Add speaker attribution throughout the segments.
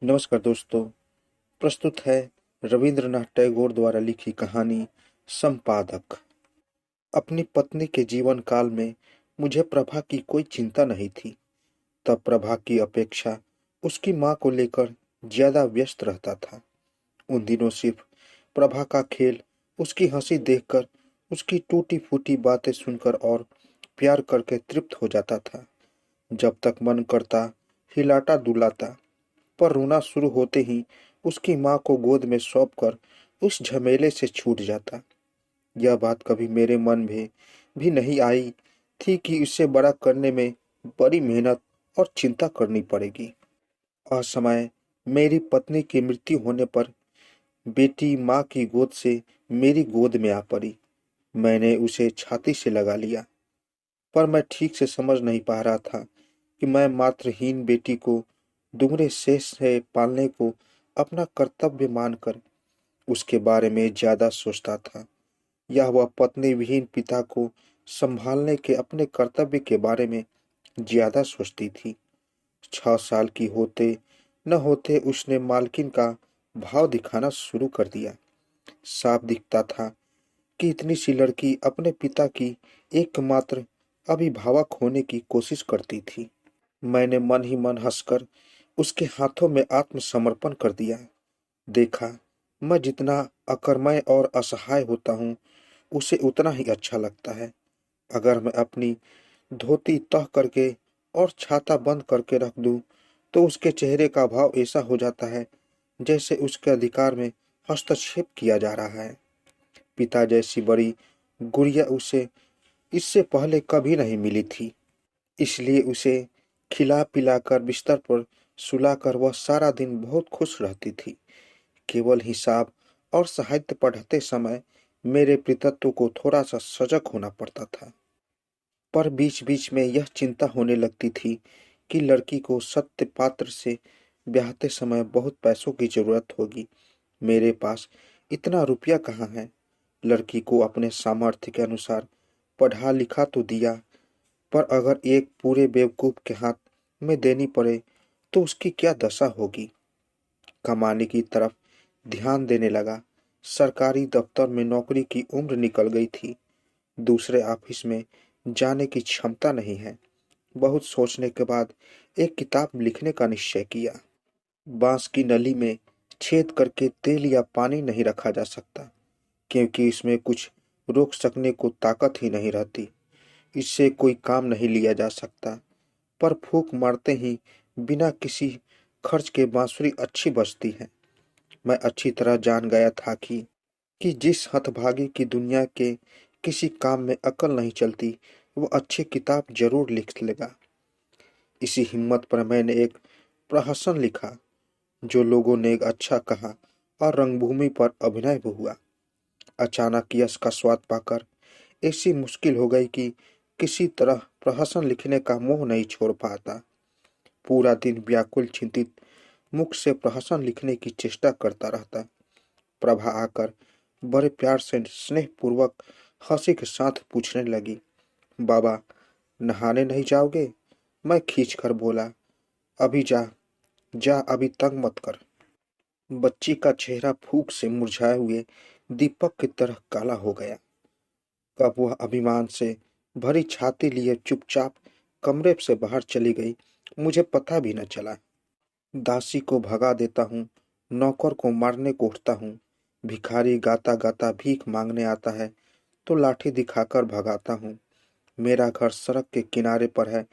Speaker 1: नमस्कार दोस्तों। प्रस्तुत है रविंद्रनाथ टैगोर द्वारा लिखी कहानी संपादक। अपनी पत्नी के जीवन काल में मुझे प्रभा की कोई चिंता नहीं थी। तब प्रभा की अपेक्षा उसकी माँ को लेकर ज्यादा व्यस्त रहता था। उन दिनों सिर्फ प्रभा का खेल, उसकी हंसी देखकर, उसकी टूटी फूटी बातें सुनकर और प्यार करके तृप्त हो जाता था। जब तक मन करता हिलाता डुलाता, पर रोना शुरू होते ही उसकी माँ को गोद में सौंपकर उस झमेले से छूट जाता। यह बात कभी मेरे मन में भी नहीं आई थी कि इससे बड़ा करने में बड़ी मेहनत और चिंता करनी पड़ेगी। असमय मेरी पत्नी की मृत्यु होने पर बेटी माँ की गोद से मेरी गोद में आ पड़ी। मैंने उसे छाती से लगा लिया, पर मैं ठीक से समझ नहीं पा रहा था कि मैं मातृहीन बेटी को दुगने शेष से पालने को अपना कर्तव्य मानकर उसके बारे में ज्यादा सोचता था, या वह पत्नी विहीन पिता को संभालने के अपने कर्तव्य के बारे में ज्यादा सोचती थी। 6 साल की होते न होते उसने मालकिन का भाव दिखाना शुरू कर दिया। साफ दिखता था कि इतनी सी लड़की अपने पिता की एकमात्र अभिभावक होने की कोशिश करती थी। मैंने मन ही मन हंसकर उसके हाथों में आत्मसमर्पण कर दिया। देखा, मैं जितना अकर्मण्य और असहाय होता हूँ, उसे उतना ही अच्छा लगता है। अगर मैं अपनी धोती तह करके और छाता बंद करके रख दूं, तो उसके चेहरे का भाव ऐसा हो जाता है जैसे उसके अधिकार में हस्तक्षेप किया जा रहा है। पिता जैसी बड़ी गुड़िया उसे इससे पहले कभी नहीं मिली थी, इसलिए उसे खिला पिलाकर बिस्तर पर सुलाकर वह सारा दिन बहुत खुश रहती थी। केवल हिसाब और साहित्य पढ़ते समय मेरे पितृत्व को थोड़ा सा सजग होना पड़ता था। पर बीच बीच में यह चिंता होने लगती थी कि लड़की को सत्य पात्र से ब्याहते समय बहुत पैसों की जरूरत होगी। मेरे पास इतना रुपया कहाँ है। लड़की को अपने सामर्थ्य के अनुसार पढ़ा लिखा तो दिया, पर अगर एक पूरे बेवकूफ के हाथ में देनी पड़े तो उसकी क्या दशा होगी। कमाने की तरफ ध्यान देने लगा। सरकारी दफ्तर में नौकरी की उम्र निकल गई थी। दूसरे ऑफिस में जाने की क्षमता नहीं है। बहुत सोचने के बाद एक किताब लिखने का निश्चय किया। बांस की नली में छेद करके तेल या पानी नहीं रखा जा सकता, क्योंकि इसमें कुछ रोक सकने को ताकत ही नहीं रहती। इससे कोई काम नहीं लिया जा सकता। पर फूंक मारते ही बिना किसी खर्च के बांसुरी अच्छी बजती है। मैं अच्छी तरह जान गया था कि जिस हतभागी की दुनिया के किसी काम में अकल नहीं चलती, वो अच्छी किताब जरूर लिख लेगा। इसी हिम्मत पर मैंने एक प्रहसन लिखा, जो लोगों ने एक अच्छा कहा और रंगभूमि पर अभिनय भी हुआ। अचानक यश का स्वाद पाकर ऐसी मुश्किल हो गई कि किसी तरह प्रहसन लिखने का मोह नहीं छोड़ पाता। पूरा दिन व्याकुल चिंतित मुख से प्रहसन लिखने की चेष्टा करता रहता। प्रभा आकर बड़े प्यार से स्नेह पूर्वक हंसी के साथ पूछने लगी, बाबा, नहाने नहीं जाओगे? मैं खींच कर बोला, अभी जा जा, अभी तंग मत कर। बच्ची का चेहरा फूंक से मुरझाए हुए दीपक की तरह काला हो गया। कब वह अभिमान से भरी छाती लिए चुपचाप कमरे से बाहर चली गई, मुझे पता भी न चला। दासी को भगा देता हूँ, नौकर को मारने को उठता हूँ। भिखारी गाता गाता भीख मांगने आता है तो लाठी दिखाकर भगाता हूँ। मेरा घर सड़क के किनारे पर है,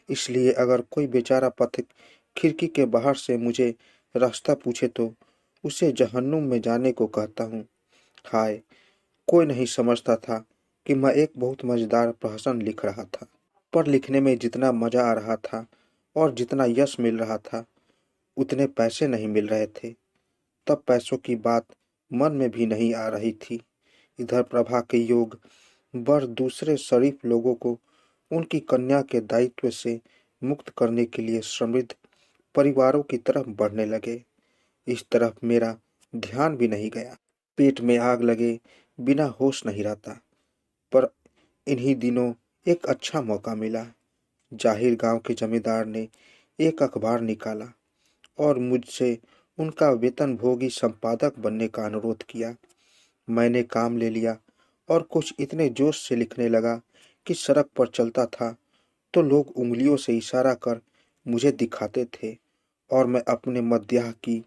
Speaker 1: इसलिए अगर कोई बेचारा पथिक खिड़की के बाहर से मुझे रास्ता पूछे तो उसे जहन्नुम में जाने को कहता हूँ। हाय, कोई नहीं समझता था कि मैं एक बहुत मजेदार प्रहसन लिख रहा था। पर लिखने में जितना मजा आ रहा था और जितना यश मिल रहा था, उतने पैसे नहीं मिल रहे थे। तब पैसों की बात मन में भी नहीं आ रही थी। इधर प्रभा के योग वर दूसरे शरीफ लोगों को उनकी कन्या के दायित्व से मुक्त करने के लिए समृद्ध परिवारों की तरफ बढ़ने लगे। इस तरफ मेरा ध्यान भी नहीं गया। पेट में आग लगे बिना होश नहीं रहता। पर इन्हीं दिनों एक अच्छा मौका मिला। जाहिर गांव के जमींदार ने एक अखबार निकाला। और मुझसे उनका वेतनभोगी संपादक बनने का अनुरोध किया। मैंने काम ले लिया और कुछ इतने जोश से लिखने लगा कि सड़क पर चलता था तो लोग उंगलियों से इशारा कर मुझे दिखाते थे और मैं अपने मध्याह्न की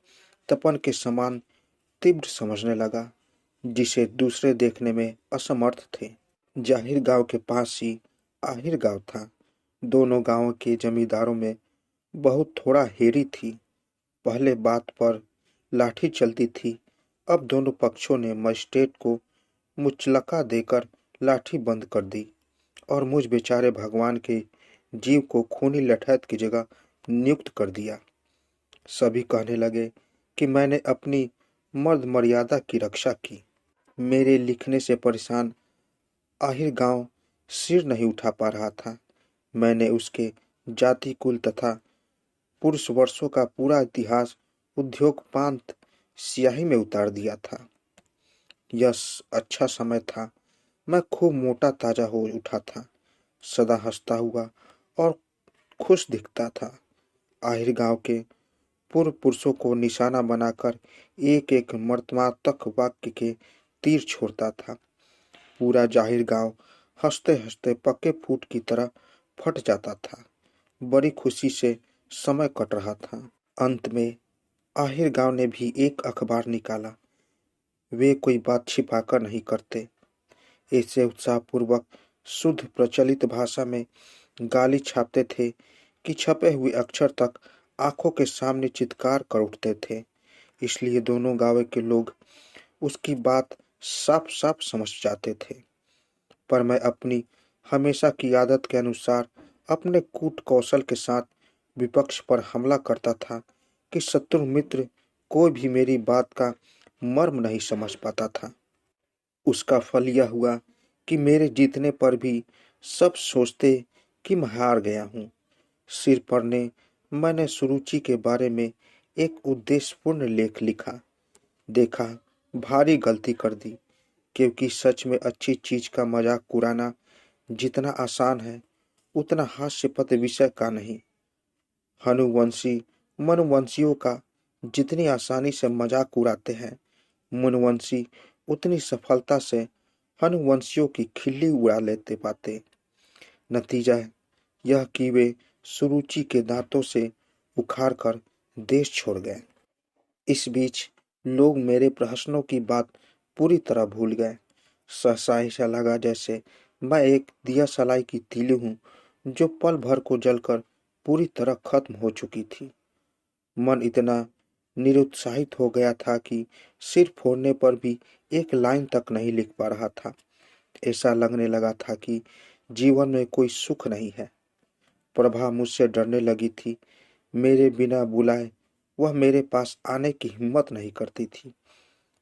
Speaker 1: तपन के समान तीव्र समझने लगा, जिसे दूसरे देखने में असमर्थ थे। जाहिर गांव के पास ही आहिर गांव था। दोनों गांवों के जमींदारों में बहुत थोड़ा हेरी थी। पहले बात पर लाठी चलती थी, अब दोनों पक्षों ने मजिस्ट्रेट को मुचलका देकर लाठी बंद कर दी और मुझ बेचारे भगवान के जीव को खूनी लठैत की जगह नियुक्त कर दिया। सभी कहने लगे कि मैंने अपनी मर्द मर्यादा की रक्षा की। मेरे लिखने से परेशान आहिर गांव सिर नहीं उठा पा रहा था। मैंने उसके जाति कुल तथा पुरुष वर्षों का पूरा इतिहास उद्योग पांत स्याही में उतार दिया था। यह अच्छा समय था। मैं खूब मोटा ताजा हो उठा था, सदा हंसता हुआ और खुश दिखता था। आहिर गांव के पूर्व पुरुषों को निशाना बनाकर एक एक मर्मान्तक वाक्य के तीर छोड़ता था। पूरा जाहिर गांव हंसते हंसते पक्के फूट की तरह फट जाता था। बड़ी खुशी से समय कट रहा था। अंत में आहिर गांव ने भी एक अखबार निकाला। वे कोई बात छिपाकर नहीं करते, ऐसे उत्साहपूर्वक शुद्ध प्रचलित भाषा में गाली छापते थे कि छपे हुए अक्षर तक आंखों के सामने चित्कार कर उठते थे। इसलिए दोनों गांव के लोग उसकी बात साफ साफ समझ जाते थे। पर मैं अपनी हमेशा की आदत के अनुसार अपने कूट कौशल के साथ विपक्ष पर हमला करता था कि शत्रु मित्र कोई भी मेरी बात का मर्म नहीं समझ पाता था। उसका फल यह हुआ कि मेरे जीतने पर भी सब सोचते कि मैं हार गया हूँ। सिर पर ने मैंने सुरुचि के बारे में एक उद्देश्यपूर्ण लेख लिखा। देखा भारी गलती कर दी, क्योंकि सच में अच्छी चीज का मजाक उड़ाना जितना आसान है उतना हास्यपद विषय का नहीं। हनुवंशी मनुवंशियों का जितनी आसानी से मजाक उड़ाते हैं, मनुवंशी उतनी सफलता से हनुवंशियों की खिल्ली उड़ा लेते पाते। नतीजा यह कि वे सुरुचि के दांतों से उखाड़ कर देश छोड़ गए। इस बीच लोग मेरे प्रहसनों की बात पूरी तरह भूल गए। सहसा ऐसा लगा जैसे मैं एक दिया सलाई की तीली हूँ जो पल भर को जलकर पूरी तरह खत्म हो चुकी थी। मन इतना निरुत्साहित हो गया था कि सिर फोड़ने पर भी एक लाइन तक नहीं लिख पा रहा था। ऐसा लगने लगा था कि जीवन में कोई सुख नहीं है। प्रभा मुझसे डरने लगी थी। मेरे बिना बुलाए वह मेरे पास आने की हिम्मत नहीं करती थी।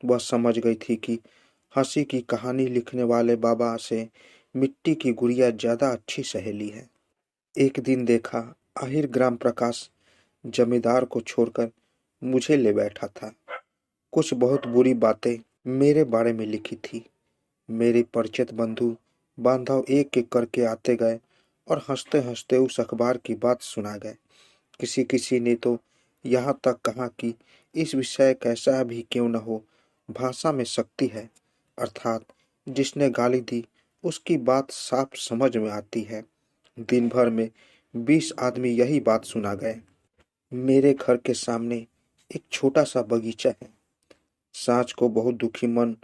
Speaker 1: वह समझ गई थी कि हंसी की कहानी लिखने वाले बाबा से मिट्टी की गुड़िया ज्यादा अच्छी सहेली है। एक दिन देखा आहिर ग्राम प्रकाश जमींदार को छोड़कर मुझे ले बैठा था। कुछ बहुत बुरी बातें मेरे बारे में लिखी थी। मेरे परिचित बंधु बांधव एक एक करके आते गए और हंसते हंसते उस अखबार की बात सुना गए। किसी किसी ने तो यहाँ तक कहा कि इस विषय कैसा भी क्यों न हो, भाषा में शक्ति है, अर्थात जिसने गाली दी उसकी बात साफ समझ में आती है। दिन भर में 20 आदमी यही बात सुना गए। मेरे घर के सामने एक छोटा सा बगीचा है। सांझ को बहुत दुखी मन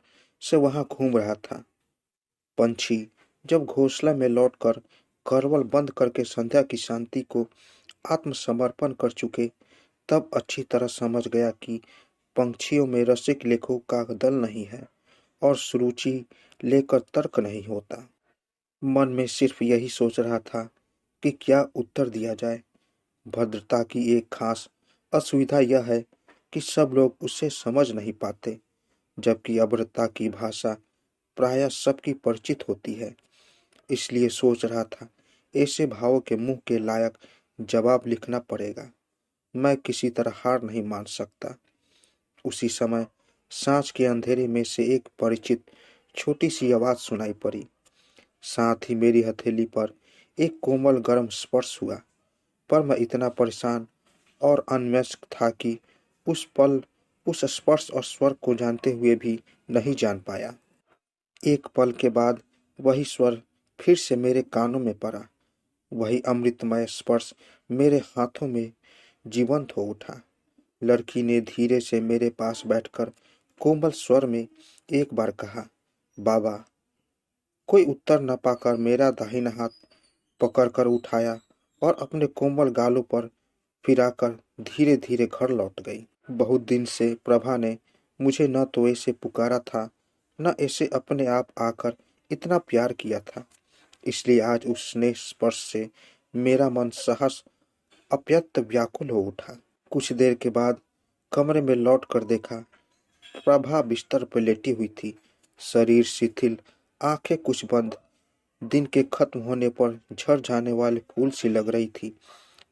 Speaker 1: से वहां घूम रहा था। पंछी जब घोंसला में लौटकर करवल बंद करके संध्या की शांति को आत्मसमर्पण कर चुके, तब अच्छी तरह समझ गया कि पंछियों में रसिक लेखों का दल नहीं है और सुरुचि लेकर तर्क नहीं होता। मन में सिर्फ यही सोच रहा था कि क्या उत्तर दिया जाए। भद्रता की एक खास असुविधा यह है कि सब लोग उसे समझ नहीं पाते, जबकि अभद्रता की भाषा प्रायः सबकी परिचित होती है। इसलिए सोच रहा था ऐसे भावों के मुंह के लायक जवाब लिखना पड़ेगा। मैं किसी तरह हार नहीं मान सकता। उसी समय सांझ के अंधेरे में से एक परिचित छोटी सी आवाज सुनाई पड़ी। साथ ही मेरी हथेली पर एक कोमल गर्म स्पर्श हुआ। पर मैं इतना परेशान और अन्वयस्क था कि उस पल उस स्पर्श और स्वर को जानते हुए भी नहीं जान पाया। एक पल के बाद वही स्वर फिर से मेरे कानों में पड़ा। वही अमृतमय स्पर्श मेरे हाथों में जीवंत हो उठा। लड़की ने धीरे से मेरे पास बैठकर कोमल स्वर में एक बार कहा, बाबा। कोई उत्तर न पाकर मेरा दाहिना हाथ पकड़कर उठाया और अपने कोमल गालों पर फिराकर धीरे धीरे घर लौट गई। बहुत दिन से प्रभा ने मुझे न तो ऐसे पुकारा था, न ऐसे अपने आप आकर इतना प्यार किया था। इसलिए आज उस स्नेह स्पर्श से मेरा मन सहस अत्यंत व्याकुल हो उठा। कुछ देर के बाद कमरे में लौट कर देखा, प्रभा बिस्तर पर लेटी हुई थी, शरीर शिथिल, आंखें कुछ बंद, दिन के खत्म होने पर झड़ जाने वाले फूल सी लग रही थी।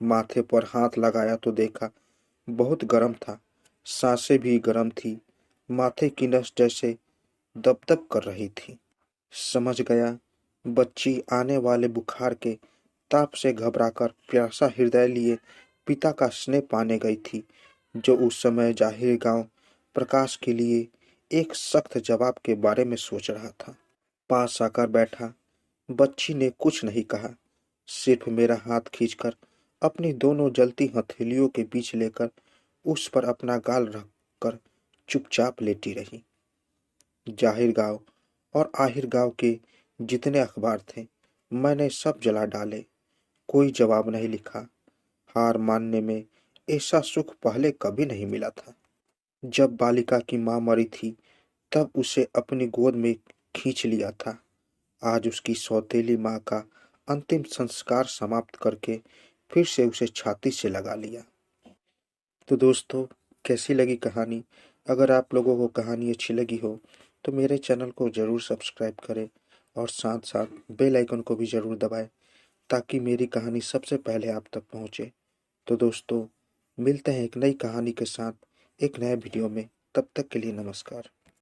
Speaker 1: माथे पर हाथ लगाया तो देखा बहुत गर्म था, सांसें भी गर्म थी, माथे की नस जैसे दपदप कर रही थी। समझ गया बच्ची आने वाले बुखार के ताप से घबराकर प्यासा हृदय लिए पिता का स्नेह पाने गई थी, जो उस समय जाहिर गांव प्रकाश के लिए एक सख्त जवाब के बारे में सोच रहा था। पास आकर बैठा। बच्ची ने कुछ नहीं कहा, सिर्फ मेरा हाथ खींचकर अपनी दोनों जलती हथेलियों के बीच लेकर उस पर अपना गाल रखकर चुपचाप लेटी रही। जाहिर गांव और आहिर गांव के जितने अखबार थे मैंने सब जला डाले। कोई जवाब नहीं लिखा। हार मानने में ऐसा सुख पहले कभी नहीं मिला था। जब बालिका की मां मरी थी तब उसे अपनी गोद में खींच लिया था। आज उसकी सौतेली मां का अंतिम संस्कार समाप्त करके फिर से उसे छाती से लगा लिया। तो दोस्तों, कैसी लगी कहानी? अगर आप लोगों को कहानी अच्छी लगी हो तो मेरे चैनल को ज़रूर सब्सक्राइब करें और साथ साथ बेल आइकन को भी ज़रूर दबाएं, ताकि मेरी कहानी सबसे पहले आप तक पहुंचे। तो दोस्तों, मिलते हैं एक नई कहानी के साथ एक नए वीडियो में। तब तक के लिए नमस्कार।